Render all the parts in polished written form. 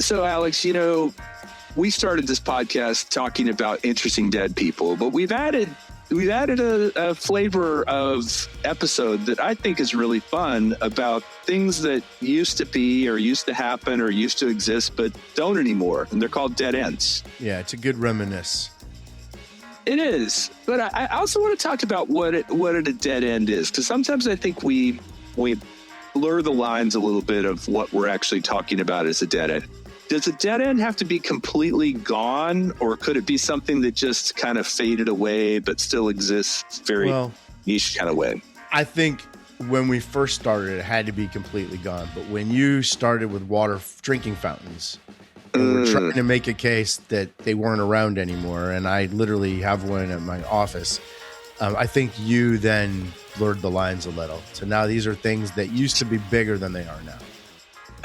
So, Alex, we started this podcast talking about interesting dead people, but we've added a flavor of episode that I think is really fun about things that used to be or used to happen or used to exist but don't anymore, and they're called dead ends. Yeah, it's a good reminisce. It is, but I also want to talk about what a dead end is, because sometimes I think we blur the lines a little bit of what we're actually talking about as a dead end. Does a dead end have to be completely gone, or could it be something that just kind of faded away but still exists very niche kind of way? I think when we first started, it had to be completely gone. But when you started with water drinking fountains, and we're trying to make a case that they weren't around anymore, and I literally have one at my office, I think you then blurred the lines a little. So now these are things that used to be bigger than they are now.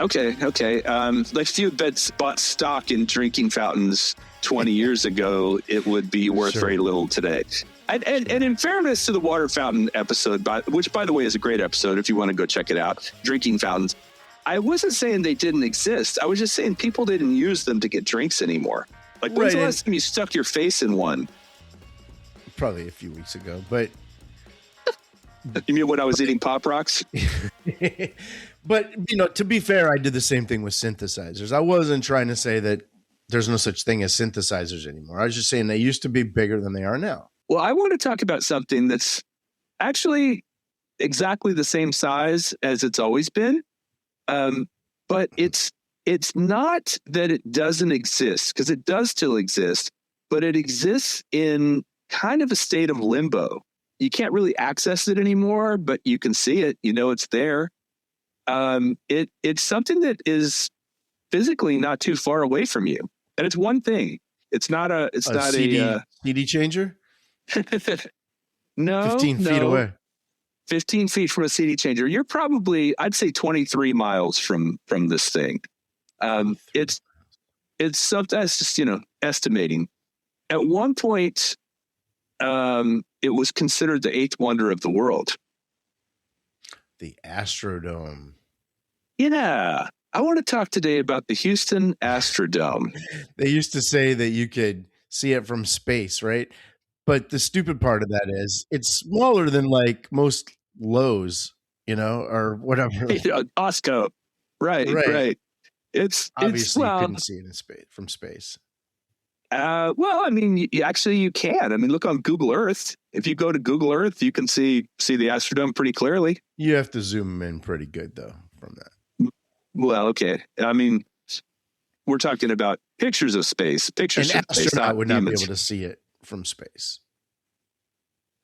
Okay. Like if you had bought stock in drinking fountains 20 years ago, it would be worth very little today. And in fairness to the water fountain episode, which by the way is a great episode if you want to go check it out, drinking fountains, I wasn't saying they didn't exist. I was just saying people didn't use them to get drinks anymore. Like when's the last time you stuck your face in one? Probably a few weeks ago, but... You mean when I was eating Pop Rocks? But, to be fair, I did the same thing with synthesizers. I wasn't trying to say that there's no such thing as synthesizers anymore. I was just saying they used to be bigger than they are now. Well, I want to talk about something that's actually exactly the same size as it's always been. But it's not that it doesn't exist, because it does still exist, but it exists in kind of a state of limbo. You can't really access it anymore, but you can see it. It's there. It's something that is physically not too far away from you, and it's one thing. It's not a CD changer. No, 15 feet away. 15 feet from a CD changer. You're probably, I'd say, 23 miles from this thing. It's something that's just estimating. At one point, it was considered the eighth wonder of the world. The Astrodome. Yeah. I want to talk today about the Houston Astrodome. They used to say that you could see it from space, right? But the stupid part of that is it's smaller than like most Lowe's, or whatever. Costco. Right. It's obviously you couldn't see it from space. You can. I mean, look on Google Earth. If you go to Google Earth, you can see the Astrodome pretty clearly. You have to zoom in pretty good, though, from that. Well, okay. I mean, we're talking about pictures of space. Pictures An of space. Astronaut would not be able to see it from space.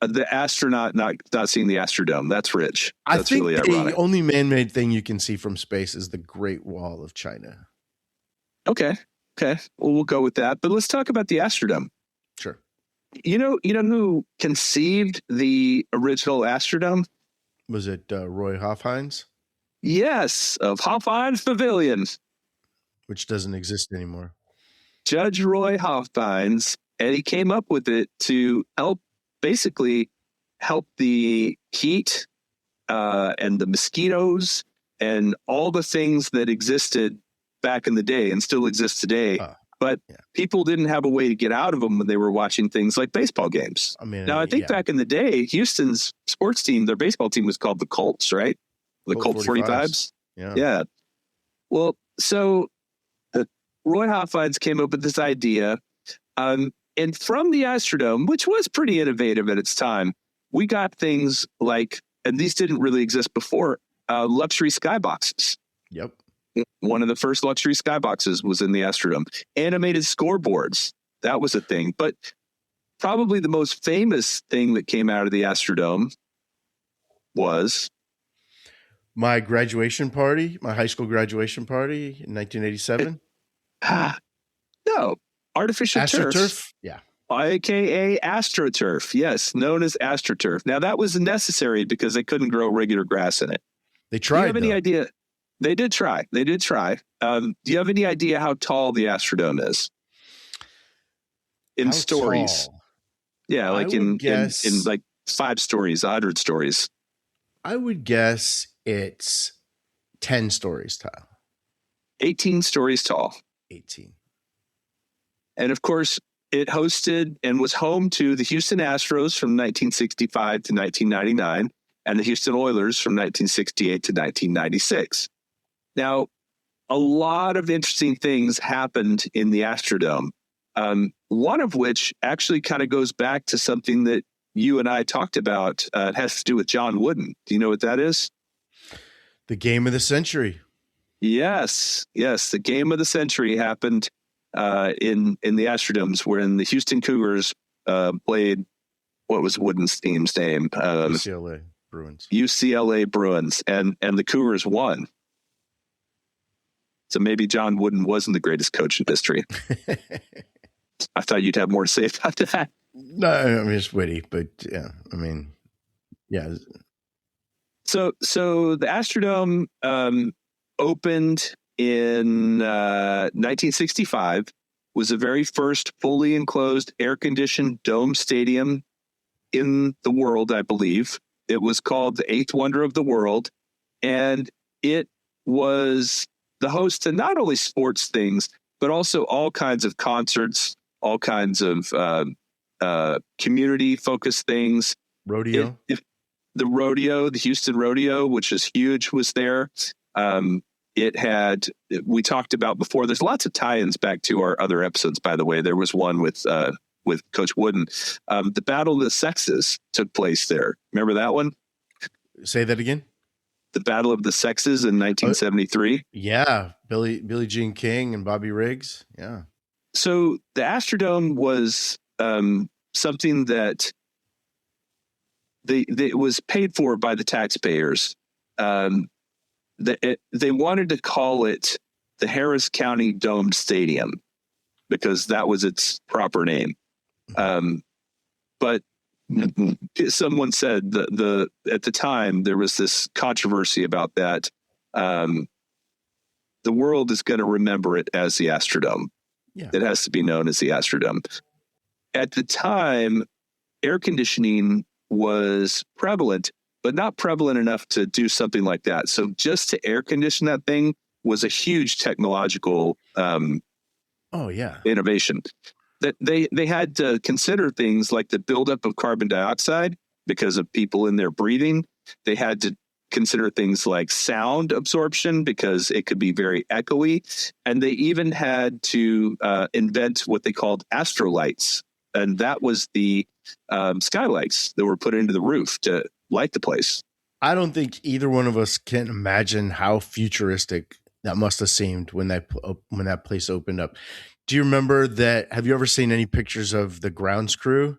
The astronaut not seeing the Astrodome. That's rich. That's I think really ironic. The only man-made thing you can see from space is the Great Wall of China. Okay. Well, we'll go with that. But let's talk about the Astrodome. Sure. You know who conceived the original Astrodome? Was it Roy Hofheinz? Yes, of Hofheinz Pavilion. Which doesn't exist anymore. Judge Roy Hofheinz, and he came up with it to help the heat and the mosquitoes and all the things that existed back in the day and still exist today. But people didn't have a way to get out of them when they were watching things like baseball games. I think back in the day, Houston's sports team, their baseball team was called the Colts, right? The Colt 45s. Yeah. Well, so Roy Hofheinz came up with this idea. And from the Astrodome, which was pretty innovative at its time, we got things like, and these didn't really exist before, luxury skyboxes. Yep. One of the first luxury skyboxes was in the Astrodome. Animated scoreboards, that was a thing. But probably the most famous thing that came out of the Astrodome was my graduation party, my high school graduation party in 1987. No, artificial turf. AstroTurf? Yeah. AKA AstroTurf. Yes, known as AstroTurf. Now, that was necessary because they couldn't grow regular grass in it. They tried. Do you have any idea? They did try. Do you have any idea how tall the Astrodome is? In stories. Tall? Yeah, like in like 5 stories, 100 stories. I would guess it's 10 stories tall. 18 stories tall. 18. And of course, it hosted and was home to the Houston Astros from 1965 to 1999 and the Houston Oilers from 1968 to 1996. Now, a lot of interesting things happened in the Astrodome, one of which actually kind of goes back to something that you and I talked about. It has to do with John Wooden. Do you know what that is? The game of the century. Yes. The game of the century happened in the Astrodomes, when the Houston Cougars played, what was Wooden's team's name? UCLA Bruins. UCLA Bruins, and the Cougars won. So maybe John Wooden wasn't the greatest coach in history. I thought you'd have more to say about that. No, I mean, it's witty, but yeah, I mean, yeah. So the Astrodome opened in 1965, was the very first fully enclosed air-conditioned dome stadium in the world, I believe. It was called the Eighth Wonder of the World, and it was the host to not only sports things, but also all kinds of concerts, all kinds of community-focused things. Rodeo. The rodeo, the Houston Rodeo, which is huge, was there. It had, we talked about before, there's lots of tie-ins back to our other episodes, by the way. There was one with Coach Wooden. The Battle of the Sexes took place there. Remember that one? Say that again? The Battle of the Sexes in 1973. Yeah, Billie Jean King and Bobby Riggs. Yeah. So the Astrodome was something that it was paid for by the taxpayers. They wanted to call it the Harris County Domed Stadium because that was its proper name. But someone said that at the time there was this controversy about that. The world is going to remember it as the Astrodome. Yeah. It has to be known as the Astrodome. At the time, air conditioning was prevalent, but not prevalent enough to do something like that. So just to air condition that thing was a huge technological innovation. That they had to consider things like the buildup of carbon dioxide because of people in there breathing. They had to consider things like sound absorption because it could be very echoey. And they even had to invent what they called astrolights. And that was the skylights that were put into the roof to light the place. I don't think either one of us can imagine how futuristic that must have seemed when that place opened up. Do you remember that? Have you ever seen any pictures of the grounds crew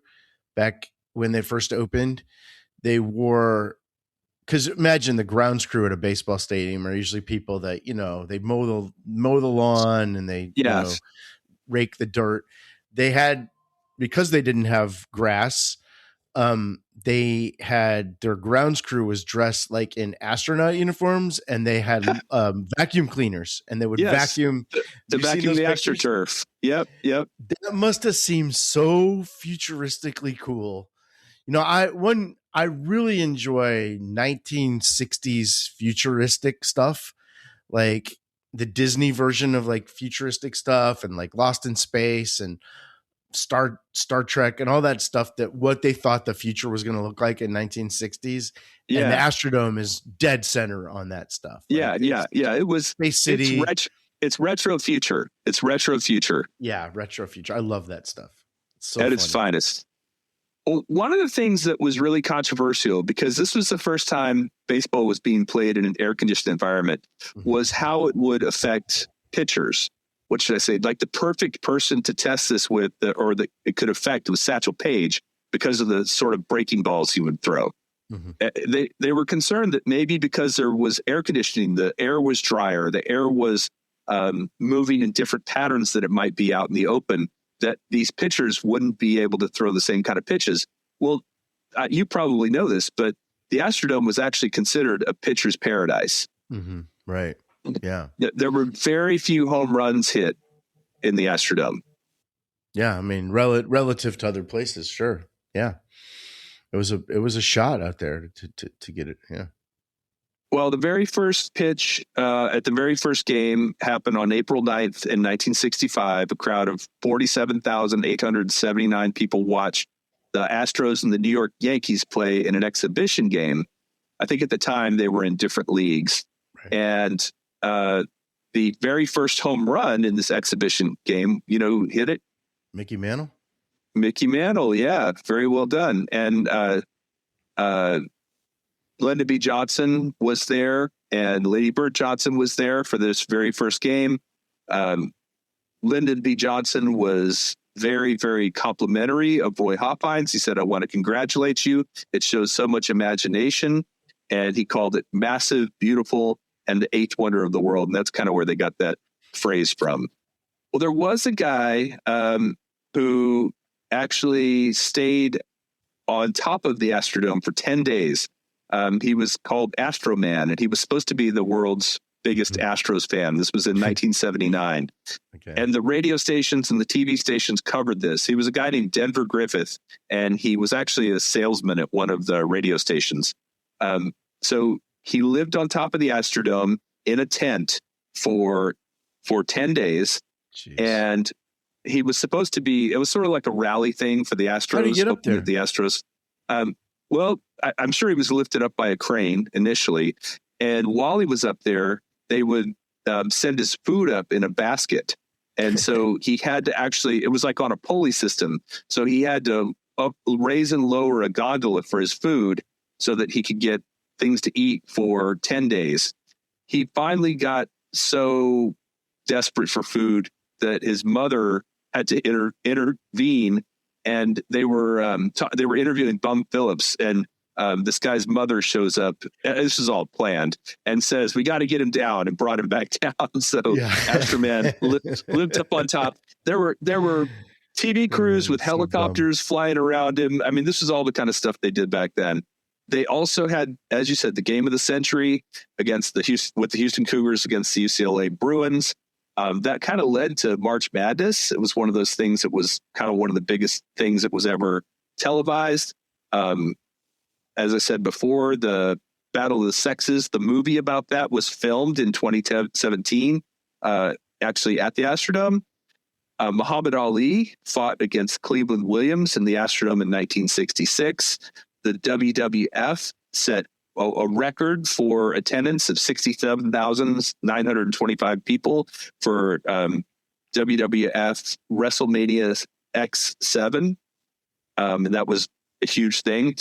back when they first opened? They wore, because imagine the grounds crew at a baseball stadium are usually people that, they mow the lawn and they rake the dirt. They had, because they didn't have grass, they had their grounds crew was dressed like in astronaut uniforms, and they had vacuum cleaners, and they would vacuum the vacuum the AstroTurf. Yep. That must have seemed so futuristically cool. I really enjoy 1960s futuristic stuff, like the Disney version of like futuristic stuff, and like Lost in Space and Star Trek and all that stuff, that what they thought the future was going to look like in 1960s. Yeah. And the Astrodome is dead center on that stuff. Yeah. It was Space City. It's retro future. Yeah. Retro future. I love that stuff. It's so at its finest. Well, one of the things that was really controversial, because this was the first time baseball was being played in an air conditioned environment, was how it would affect pitchers. What should I say? Like the perfect person to test this with, or that it could affect, was Satchel Paige, because of the sort of breaking balls he would throw. Mm-hmm. They were concerned that maybe because there was air conditioning, the air was drier, the air was moving in different patterns that it might be out in the open, that these pitchers wouldn't be able to throw the same kind of pitches. Well, you probably know this, but the Astrodome was actually considered a pitcher's paradise. Mm-hmm. Right. Yeah. There were very few home runs hit in the Astrodome. Yeah, I mean, relative to other places, sure. Yeah. It was a shot out there to get it. Yeah. Well, the very first pitch at the very first game happened on April 9th in 1965. A crowd of 47,879 people watched the Astros and the New York Yankees play in an exhibition game. I think at the time they were in different leagues. Right. And the very first home run in this exhibition game, you know who hit it? Mickey Mantle? Mickey Mantle, yeah. Very well done. And Lyndon B. Johnson was there, and Lady Bird Johnson was there for this very first game. Lyndon B. Johnson was very, very complimentary of Roy Hopkins. He said, I want to congratulate you. It shows so much imagination. And he called it massive, beautiful, and the eighth wonder of the world. And that's kind of where they got that phrase from. Well, there was a guy who actually stayed on top of the Astrodome for 10 days. He was called Astro Man, and he was supposed to be the world's biggest Astros fan. This was in 1979. Okay. And the radio stations and the TV stations covered this. He was a guy named Denver Griffith, and he was actually a salesman at one of the radio stations. So he lived on top of the Astrodome in a tent for 10 days. Jeez. And he was supposed to be, it was sort of like a rally thing for the Astros. How did he get up there? The Astros. Well, I'm sure he was lifted up by a crane initially. And while he was up there, they would send his food up in a basket. And so he had to actually, it was like on a pulley system. So he had to raise and lower a gondola for his food so that he could get things to eat for 10 days. He finally got so desperate for food that his mother had to intervene. And they were interviewing Bum Phillips, and this guy's mother shows up. This is all planned, and says, "We got to get him down," and brought him back down. So Astroman lived up on top. There were TV crews with helicopters flying around him. I mean, this is all the kind of stuff they did back then. They also had, as you said, the game of the century with the Houston Cougars against the UCLA Bruins. That kind of led to March Madness. It was one of those things that was kind of one of the biggest things that was ever televised. As I said before, the Battle of the Sexes, the movie about that, was filmed in 2017, actually at the Astrodome. Muhammad Ali fought against Cleveland Williams in the Astrodome in 1966. The WWF set a record for attendance of 67,925 people for WWF WrestleMania X7. And that was a huge thing.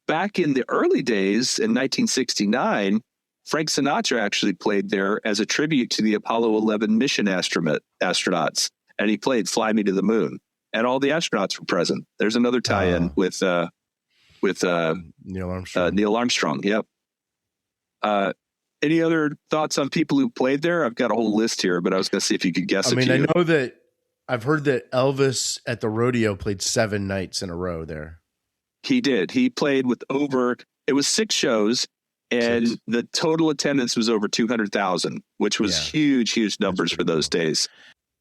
Back in the early days in 1969, Frank Sinatra actually played there as a tribute to the Apollo 11 mission astronauts. And he played Fly Me to the Moon. And all the astronauts were present. There's another tie-in with Neil Armstrong. Yep. Any other thoughts on people who played there? I've got a whole list here, but I was going to see if you could guess. I know that I've heard that Elvis at the rodeo played 7 nights in a row there. He did. He played with it was 6 shows, and the total attendance was over 200,000, which was huge numbers for those days.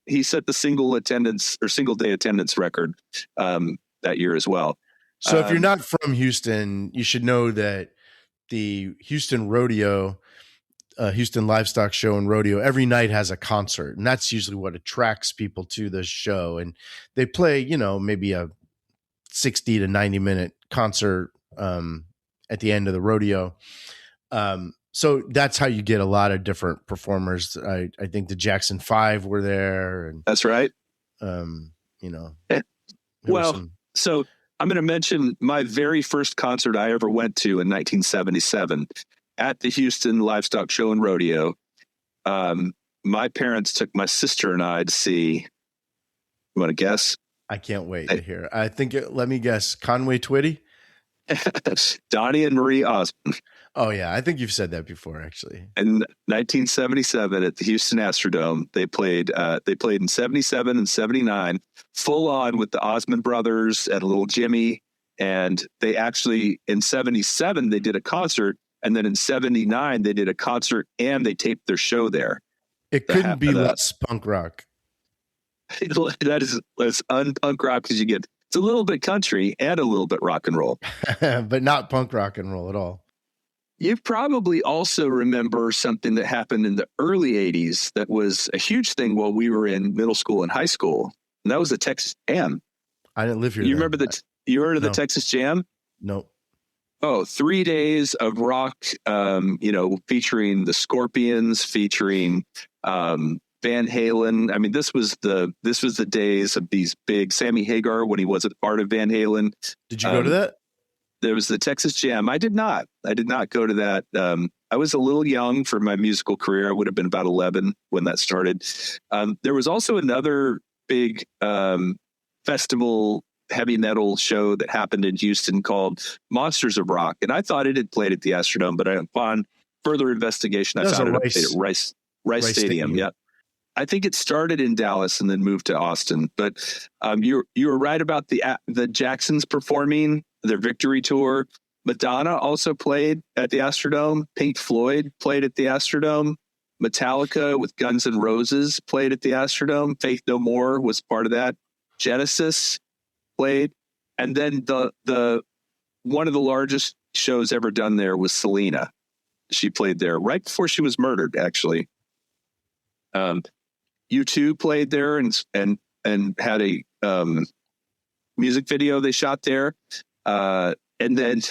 He set the single day attendance record that year as well. So if you're not from Houston, you should know that the Houston Rodeo, Houston Livestock Show and Rodeo, every night has a concert. And that's usually what attracts people to the show. And they play, maybe a 60 to 90 minute concert at the end of the rodeo. So that's how you get a lot of different performers. I think the Jackson 5 were there. And, that's right. So I'm going to mention my very first concert I ever went to in 1977 at the Houston Livestock Show and Rodeo. My parents took my sister and I to see, you want to guess? I can't wait to hear. Let me guess, Conway Twitty? Donnie and Marie Osmond. Oh, yeah. I think you've said that before, actually. In 1977 at the Houston Astrodome, they played in 77 and 79, full on with the Osmond brothers and Little Jimmy. And they actually, in 77, they did a concert. And then in 79, they did a concert and they taped their show there. It couldn't be less punk rock. That is as un-punk rock as you get. It's a little bit country and a little bit rock and roll. But not punk rock and roll at all. You probably also remember something that happened in the early 80s that was a huge thing while we were in middle school and high school. And that was the Texas Jam. I didn't live here. You remember you heard of the Texas Jam? No. Oh, 3 days of rock, featuring the Scorpions, featuring Van Halen. I mean, this was the days of these big Sammy Hagar when he wasn't part of Van Halen. Did you go to that? There was the Texas Jam. I did not go to that. I was a little young for my musical career. I would have been about 11 when that started. There was also another big festival heavy metal show that happened in Houston called Monsters of Rock. And I thought it had played at the Astrodome, but upon further investigation, I found it played at Rice Stadium. Yeah. I think it started in Dallas and then moved to Austin. But you were right about the Jacksons performing their victory tour. Madonna also played at the Astrodome. Pink Floyd played at the Astrodome. Metallica with Guns N' Roses played at the Astrodome. Faith No More was part of that. Genesis played. And then the one of the largest shows ever done there was Selena. She played there right before she was murdered, actually. U2 played there and had a music video they shot there. And then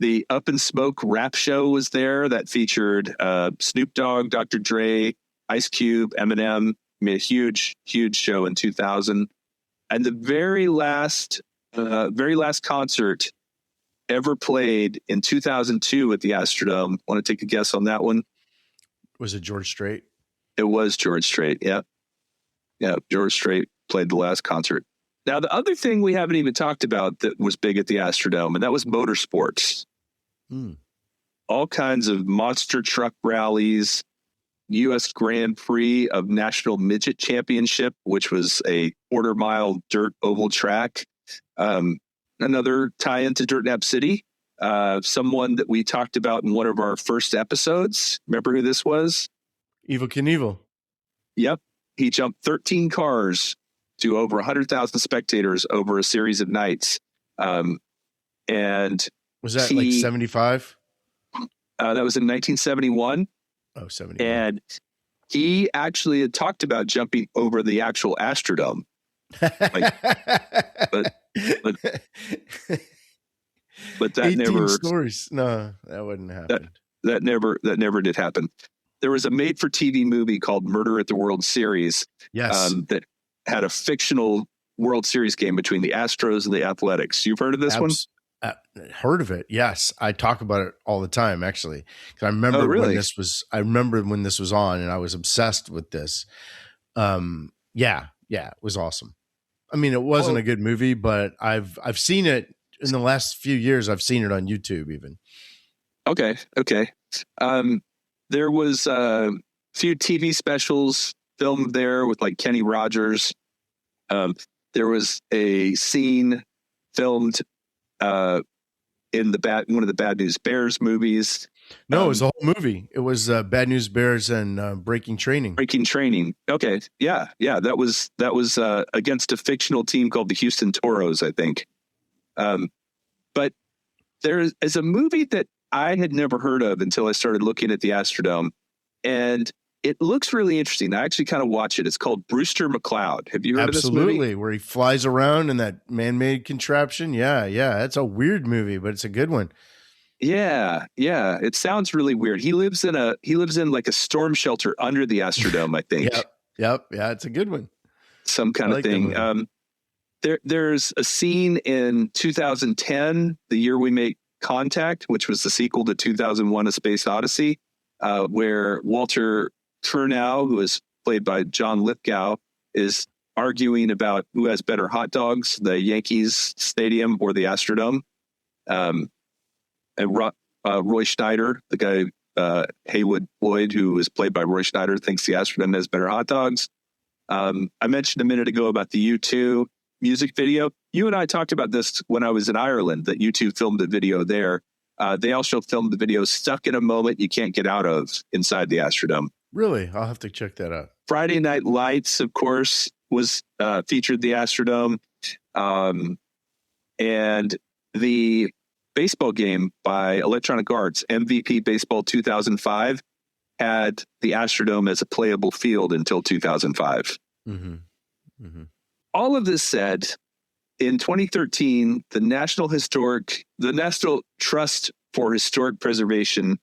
the Up in Smoke rap show was there that featured Snoop Dogg, Dr. Dre, Ice Cube, Eminem. Made a huge show in 2000. And the very last concert ever played in 2002 at the Astrodome. Want to take a guess on that one? Was it George Strait? It was George Strait. Yeah. Yeah. George Strait played the last concert. Now, the other thing we haven't even talked about that was big at the Astrodome, and that was motorsports. All kinds of monster truck rallies, U.S. Grand Prix of National Midget Championship, which was a quarter-mile dirt oval track. Another tie into Dirt Nap City. Someone that we talked about in one of our first episodes. Remember who this was? Evel Knievel. Yep. He jumped 13 cars to over 100,000 spectators over a series of nights. And was that like 75? That was in 1971. Oh, 71. And he actually had talked about jumping over the actual Astrodome. But that never stories. No, that wouldn't happen. That never did happen. There was a made-for-TV movie called Murder at the World Series. Yes. That had a fictional World Series game between the Astros and the Athletics. You've heard of this one? Heard of it. Yes. I talk about it all the time, actually. Because I remember when this was on and I was obsessed with this. Yeah, it was awesome. I mean, it wasn't a good movie, but I've seen it in the last few years. I've seen it on YouTube even. Okay. There was a few TV specials filmed there with like Kenny Rogers. There was a scene filmed in one of the Bad News Bears movies. No, it was a whole movie. It was Bad News Bears and Breaking Training. Breaking Training. Okay, yeah. That was against a fictional team called the Houston Toros, I think. But there is a movie that I had never heard of until I started looking at the Astrodome, and it looks really interesting. I actually kind of watch it. It's called Brewster McCloud. Have you heard of this movie? Absolutely, where he flies around in that man-made contraption. Yeah. It's a weird movie, but it's a good one. Yeah. It sounds really weird. He lives in like a storm shelter under the Astrodome, I think. Yep. Yeah, it's a good one. Some kind of thing. There's a scene in 2010, the year we make Contact, which was the sequel to 2001: A Space Odyssey, where Walter Kurnow, who is played by John Lithgow, is arguing about who has better hot dogs, the Yankees Stadium or the Astrodome. And Roy Schneider, the guy Haywood Floyd, who is played by Roy Schneider, thinks the Astrodome has better hot dogs. I mentioned a minute ago about the U2 music video. You and I talked about this when I was in Ireland, that U2 filmed the video there. They also filmed the video Stuck in a Moment You Can't Get Out of inside the Astrodome. Really? I'll have to check that out. Friday Night Lights, of course, was featured the Astrodome. And the baseball game by Electronic Arts, MVP Baseball 2005, had the Astrodome as a playable field until 2005. Mm-hmm. Mm-hmm. All of this said, in 2013, the National Trust for Historic Preservation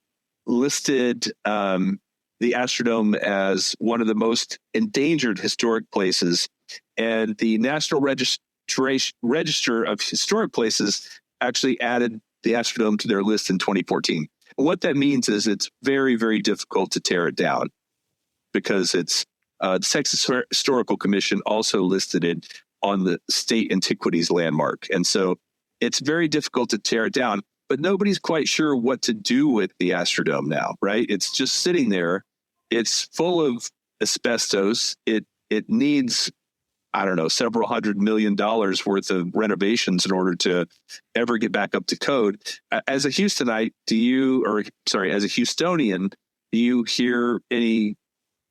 listed the Astrodome as one of the most endangered historic places, and the National Register of Historic Places actually added the Astrodome to their list in 2014. And what that means is it's very, very difficult to tear it down, because it's the Texas Historical Commission also listed it on the state antiquities landmark. And so it's very difficult to tear it down, but nobody's quite sure what to do with the Astrodome now, right? It's just sitting there. It's full of asbestos. It needs, I don't know, several $100 million worth of renovations in order to ever get back up to code. As a Houstonite, as a Houstonian, do you hear any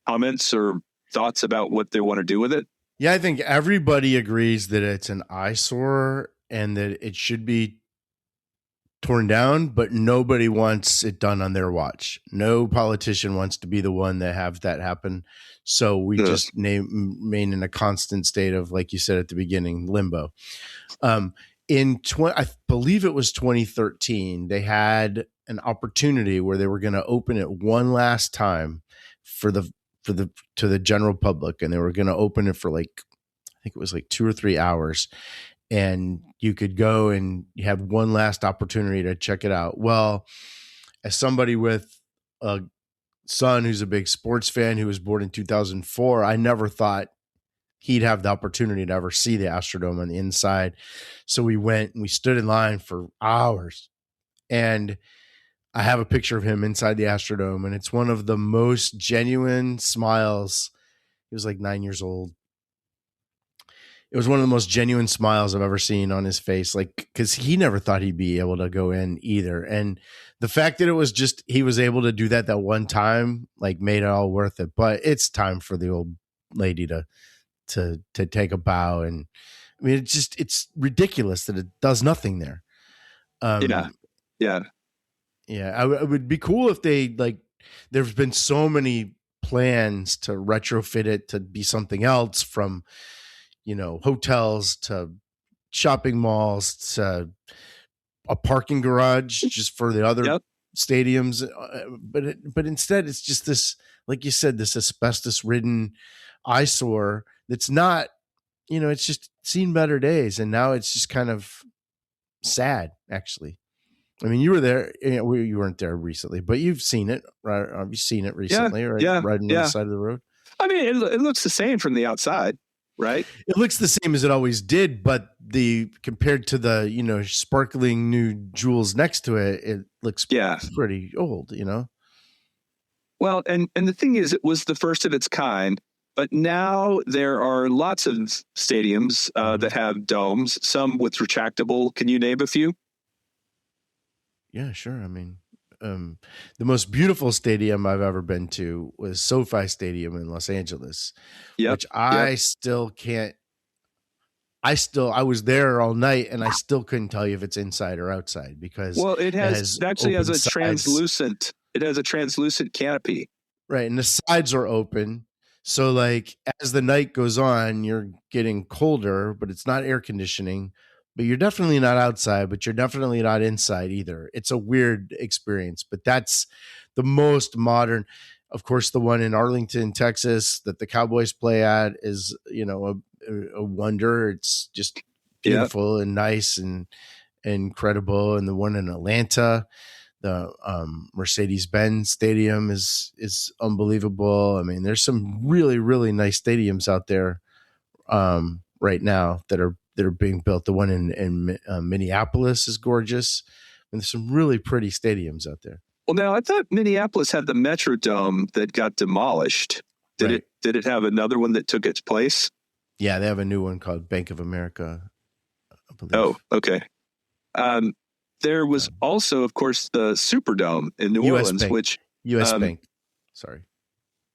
comments or thoughts about what they want to do with it? Yeah, I think everybody agrees that it's an eyesore and that it should be torn down, but nobody wants it done on their watch. No politician wants to be the one that have that happen. So we just remain in a constant state of, like you said at the beginning, limbo. I believe it was 2013, they had an opportunity where they were going to open it one last time to the general public, and they were going to open it for I think it was 2 or 3 hours, and you could go and you have one last opportunity to check it out. Well, as somebody with a son who's a big sports fan who was born in 2004, I never thought he'd have the opportunity to ever see the Astrodome on the inside. So we went and we stood in line for hours, and I have a picture of him inside the Astrodome, and it's one of the most genuine smiles. He was 9 years old. It was one of the most genuine smiles I've ever seen on his face, because he never thought he'd be able to go in either. And the fact that it was just, he was able to do that one time, made it all worth it. But it's time for the old lady to take a bow. And I mean, it's ridiculous that it does nothing there. Yeah. Yeah, it would be cool if they there's been so many plans to retrofit it to be something else, from hotels to shopping malls to a parking garage just for the other stadiums. But instead it's just this, like you said, this asbestos ridden eyesore that's not, it's just seen better days. And now it's just kind of sad, actually. I mean, you were there. You weren't there recently, but you've seen it, right? You've seen it recently, right? Yeah, riding on the side of the road. I mean, it looks the same from the outside, right? It looks the same as it always did, but compared to the sparkling new jewels next to it, it looks pretty old, Well, and the thing is, it was the first of its kind, but now there are lots of stadiums that have domes, some with retractable. Can you name a few? Yeah, sure. I mean, the most beautiful stadium I've ever been to was SoFi Stadium in Los Angeles, which I still can't. I was there all night, and I still couldn't tell you if it's inside or outside, because it actually has a translucent. It has a translucent canopy, right? And the sides are open, so as the night goes on, you're getting colder, but it's not air conditioning. But you're definitely not outside, but you're definitely not inside either. It's a weird experience, but that's the most modern. Of course, the one in Arlington, Texas, that the Cowboys play at is, a wonder. It's just beautiful and nice and incredible. And the one in Atlanta, the Mercedes-Benz Stadium is unbelievable. I mean, there's some really, really nice stadiums out there right now that are being built. The one in Minneapolis is gorgeous. And there's some really pretty stadiums out there. Well, now I thought Minneapolis had the Metrodome that got demolished. Did it have another one that took its place? Yeah, they have a new one called Bank of America, I believe. Oh, okay. There was also, of course, the Superdome in New Orleans, Bank. which U.S. Bank. Sorry.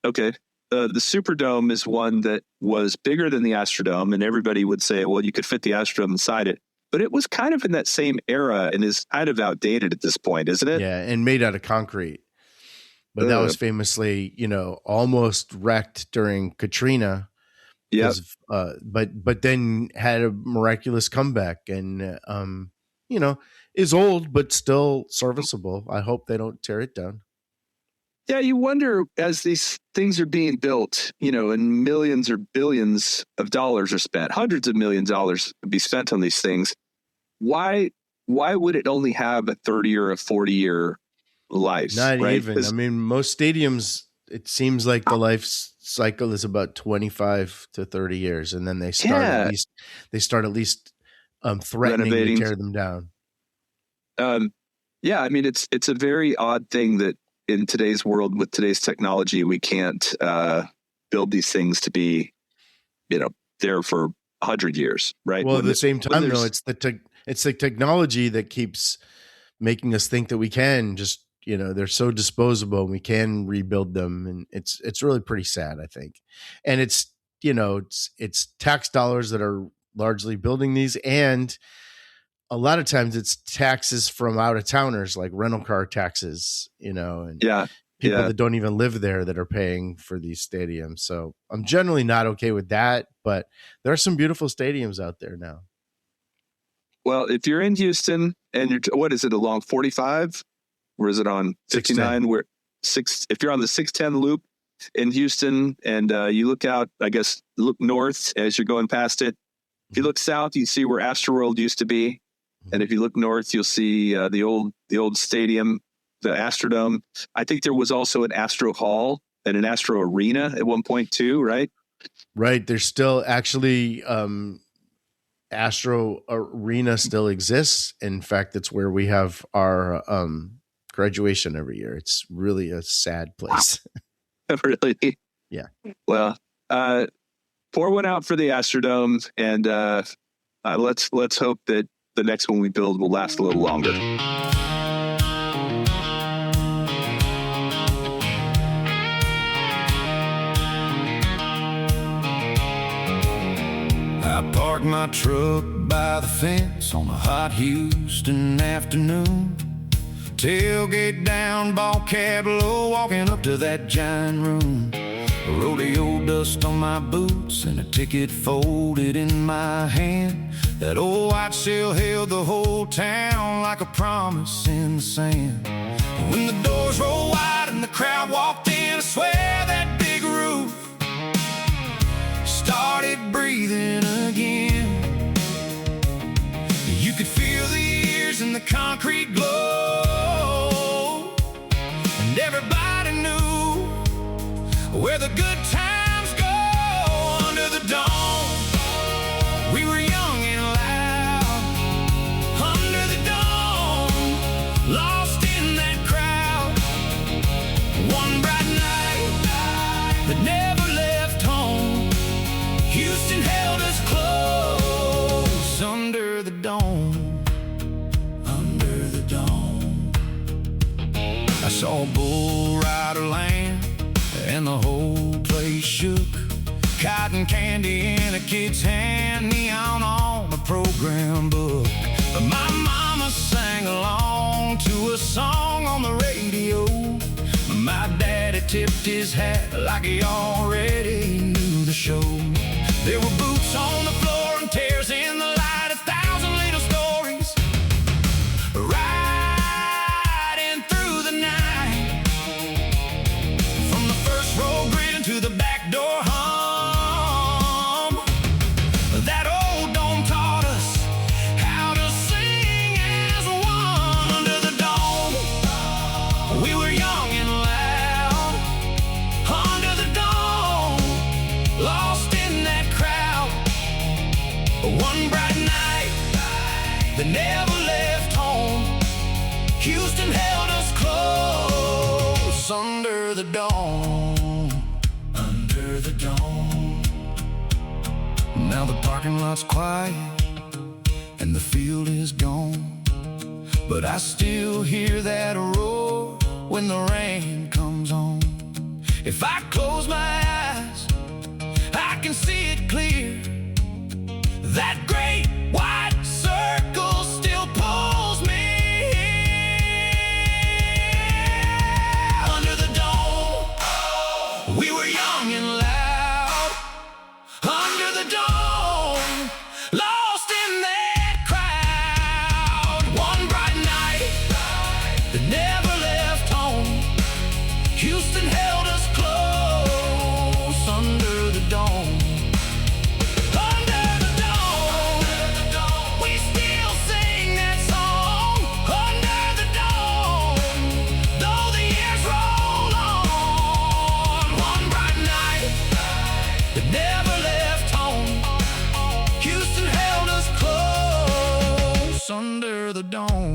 Okay. The Superdome is one that was bigger than the Astrodome, and everybody would say, well, you could fit the Astrodome inside it. but it was kind of in that same era and is kind of outdated at this point, isn't it? Yeah, and made out of concrete. But that was famously, almost wrecked during Katrina. Yeah. But then had a miraculous comeback and, is old, but still serviceable. I hope they don't tear it down. Yeah, you wonder as these things are being built, and millions or billions of dollars are spent, hundreds of millions of dollars be spent on these things. Why would it only have a 30 or a 40-year life? Not even. I mean, most stadiums, it seems like the life cycle is about 25 to 30 years, and then they start at least threatening to tear them down. Yeah, I mean, it's a very odd thing that in today's world with today's technology, we can't build these things to be, there for 100 years, right? Well, at the same time, though, it's the technology that keeps making us think that we can just, they're so disposable and we can rebuild them, and it's really pretty sad, I think. And it's tax dollars that are largely building these, and a lot of times it's taxes from out of towners, like rental car taxes, and people that don't even live there that are paying for these stadiums. So I'm generally not okay with that, but there are some beautiful stadiums out there now. Well, if you're in Houston and what is it, along 45? Or is it on 59? If you're on the 610 loop in Houston and you look out, I guess, look north as you're going past it. If you look south, you see where Astroworld used to be. And if you look north, you'll see the old stadium, the Astrodome. I think there was also an Astro Hall and an Astro Arena at one point too, right? Right. There's still actually Astro Arena still exists. In fact, it's where we have our graduation every year. It's really a sad place. Really? Yeah. Well, pour one out for the Astrodome, and let's hope that the next one we build will last a little longer. I parked my truck by the fence on a hot Houston afternoon. Tailgate down, ball cab low, walking up to that giant room. Rodeo dust on my boots and a ticket folded in my hand. That old white shell held the whole town like a promise in the sand. When the doors rolled wide and the crowd walked in, I swear that big roof started breathing again. You could feel the years in the concrete glow, and everybody knew where the good times go. Under the dome, we were young and loud. Under the dome, lost in that crowd. One bright night that never left home, Houston held us close. Under the dome, under the dome. I saw a bull rider land and the whole place shook. Cotton candy in a kid's hand, neon on the program book. But my mama sang along to a song on the radio. My daddy tipped his hat like he already knew the show. There were boots on the floor and tears in the light, 1,000 little stories riding through the night. From the first row grid to the back door hum, that old dome taught us how to sing as one. Under the dome, we were young and loud. Under the dome, lost in that crowd. One bright night that never left home, Houston held us close. Under the dome, under the dome. Now the parking lot's quiet and the field is gone, but I still hear that roar when the rain comes on. If I close my eyes, I can see it clear. That great white circle Astrodome.